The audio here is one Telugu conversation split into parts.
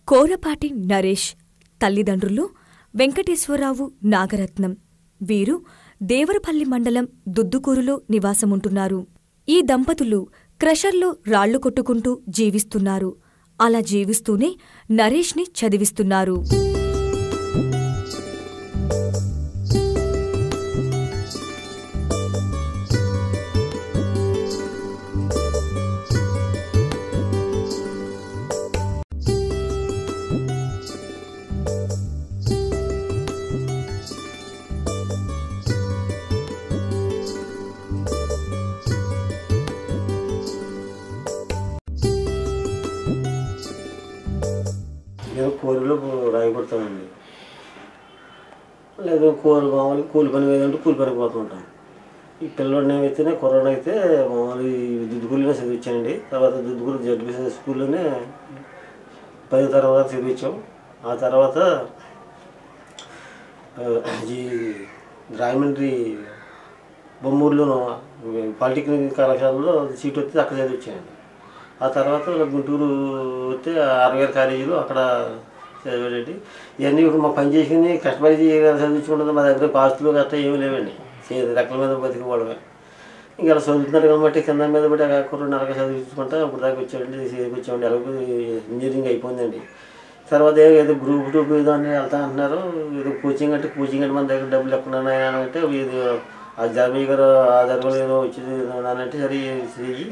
కోరపాటి నరేష్ తల్లిదండ్రులు వెంకటేశ్వరరావు నాగరత్నం. వీరు దేవరపల్లి మండలం దుద్దుకూరులో నివాసముంటున్నారు. ఈ దంపతులు క్రషర్లో రాళ్లు కొట్టుకుంటూ జీవిస్తున్నారు. అలా జీవిస్తూనే నరేష్ని చదివిస్తున్నారు. నేను కూలీలో రాయపడతానండి. లేదు మామూలు కూలి పని ఏదంటే కూలి పనికి పోతుంటాం. ఈ పిల్లవాడిని అయితేనే కరోనా అయితే మామూలు దుద్దుకూరులోనే చదివించానండి. తర్వాత దుద్దుకూరు జడ్పీసీ స్కూల్లోనే 10వ తరగతి చదివించాం. ఆ తర్వాత ఈ రాజమండ్రి బొమ్మూరులోనూ పాలిటెక్నిక్ కళాశాలలో సీట్ వస్తే అక్కడ చదివించానండి. ఆ తర్వాత గుంటూరు వస్తే ఆర్వీఆర్ కాలేజీలో అక్కడ చదివాడండి. ఇవన్నీ ఇప్పుడు మా పని చేసుకుని కష్టపడి చదివించుకుంటుంది. మా దగ్గర పాస్తులు గట్రా ఏమీ లేవండి. రెక్కల మీద బతికిపోవడమే. ఇంకా అలా చదువుతున్నారు కాబట్టి కింద మీద బట్టి కుర్రన్నరగా చదివించుకుంటా ఇప్పుడు దాకా వచ్చాడండి. వచ్చామండి. అలాగే ఇంజనీరింగ్ అయిపోయిందండి. తర్వాత ఏదో గ్రూప్ టూ దాన్ని వెళ్తా అంటున్నారు. ఏదో కోచింగ్ అంటే మన దగ్గర డబ్బులు ఎక్కడ అంటే ఇది ఆ జర్మీ గారు ఆధారంగా ఏదో వచ్చింది అంటే సరే చెయ్యి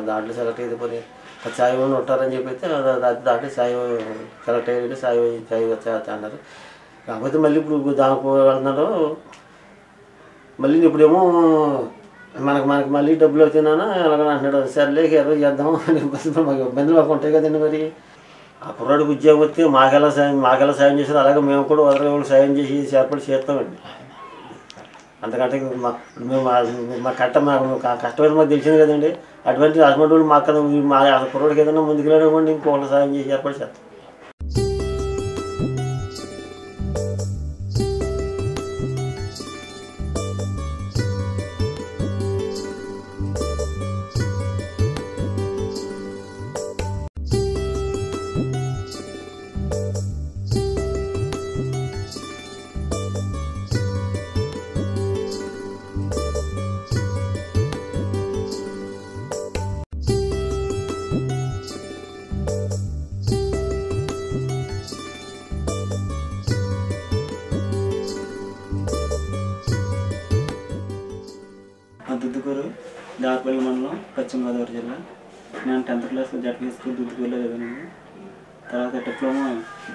దాంట్లో సెలెక్ట్ అయితే పోనీ సాయి ఉంటారని చెప్పైతే దాంట్లో సాయి సెలెక్ట్ అయ్యి సాయి వచ్చేస్తా అన్నారు. కాకపోతే మళ్ళీ ఇప్పుడు దానికి వెళ్తున్నారు. మళ్ళీ ఇప్పుడేమో మనకి మళ్ళీ డబ్బులు అవుతున్నానా అలాగని అంటున్నాడు. సర్లే ఎర్ర చేద్దాం మాకు ఇబ్బందులు మాకు ఉంటాయి కదండి. మరి ఆ కుర్రాడికి ఉద్యోగం వస్తే మాకెలా సాయం చేశారు అలాగే మేము కూడా వదలవాళ్ళు సాయం చేసి ఏర్పాటు చేస్తామండి. అంతకంటే మేము మా కష్టమైన మాకు తెలిసింది కదండి. అటువంటి వాళ్ళు మాకు కదా మా కుర్రోడికి ఏదైనా ముందుకు వెళ్ళడం ఇంకోళ్ళ సాయం చేసి ఏర్పాటు చేస్తాం. దుద్దుకూరు దేవరపల్లి మండలం పశ్చిమ గోదావరి జిల్లా. నేను 10th క్లాస్లో జడ్పీసీ స్కూల్ దుద్దుకూరులో చదివాను. తర్వాత డిప్లొమా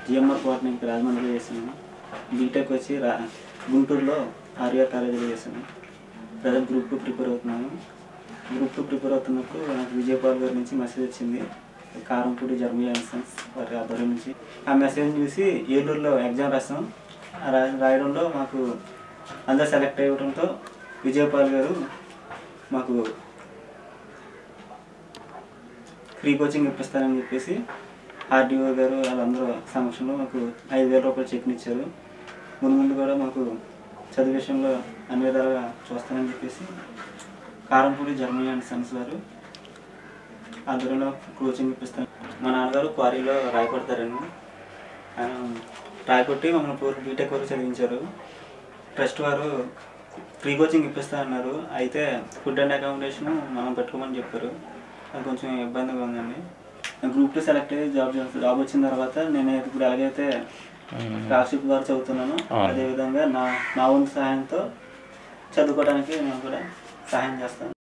జిఎంఆర్ పాలిటెక్నిక్ రాజమండ్రిలో చేశాను. బీటెక్ వచ్చి గుంటూరులో ఆర్వీఆర్ కాలేజీలో చేశాను. ప్రజెంట్ గ్రూప్ 2 ప్రిపేర్ అవుతున్నాను. గ్రూప్ 2 ప్రిపేర్ అవుతున్నప్పుడు నాకు విజయపాల్ గారి నుంచి మెసేజ్ వచ్చింది. కారంపూడి జర్మీ సన్స్ వారి ఆధ్వర్యం నుంచి. ఆ మెసేజ్ చూసి ఏలూరులో ఎగ్జామ్ రాసాం. రాయడంలో మాకు అందరు సెలెక్ట్ అవ్వడంతో విజయపాల్ గారు మాకు ఫ్రీ కోచింగ్ ఇప్పిస్తారని చెప్పేసి ఆర్డీఓ గారు వాళ్ళందరూ సమక్షంలో మాకు 5,000 రూపాయలు చెక్ని ఇచ్చారు. ముందు కూడా మాకు చదువు విషయంలో అన్ని విధాలుగా చూస్తానని చెప్పేసి కారంపూడి జర్మీ అండ్ సన్స్ వారు ఆధ్వర్యంలో కోచింగ్ ఇప్పిస్తాను. మా నాన్నగారు క్వారీలో రాయపడతారండి. రాయపట్టి మమ్మల్ని బీటెక్ వరకు చదివించారు. ట్రస్ట్ వారు ఫ్రీ కోచింగ్ ఇప్పిస్తా అన్నారు. అయితే ఫుడ్ అండ్ అకామిడేషన్ మనం పెట్టుకోమని చెప్పారు. అది కొంచెం ఇబ్బందిగా ఉందండి. గ్రూప్ 2 సెలెక్ట్ అయ్యి జాబ్ వచ్చిన తర్వాత నేను ఇప్పుడు ఎలాగైతే స్కాలర్షిప్ ద్వారా చదువుతున్నానో అదేవిధంగా నా వంతు సహాయంతో చదువుకోవడానికి నేను కూడా సహాయం చేస్తాను.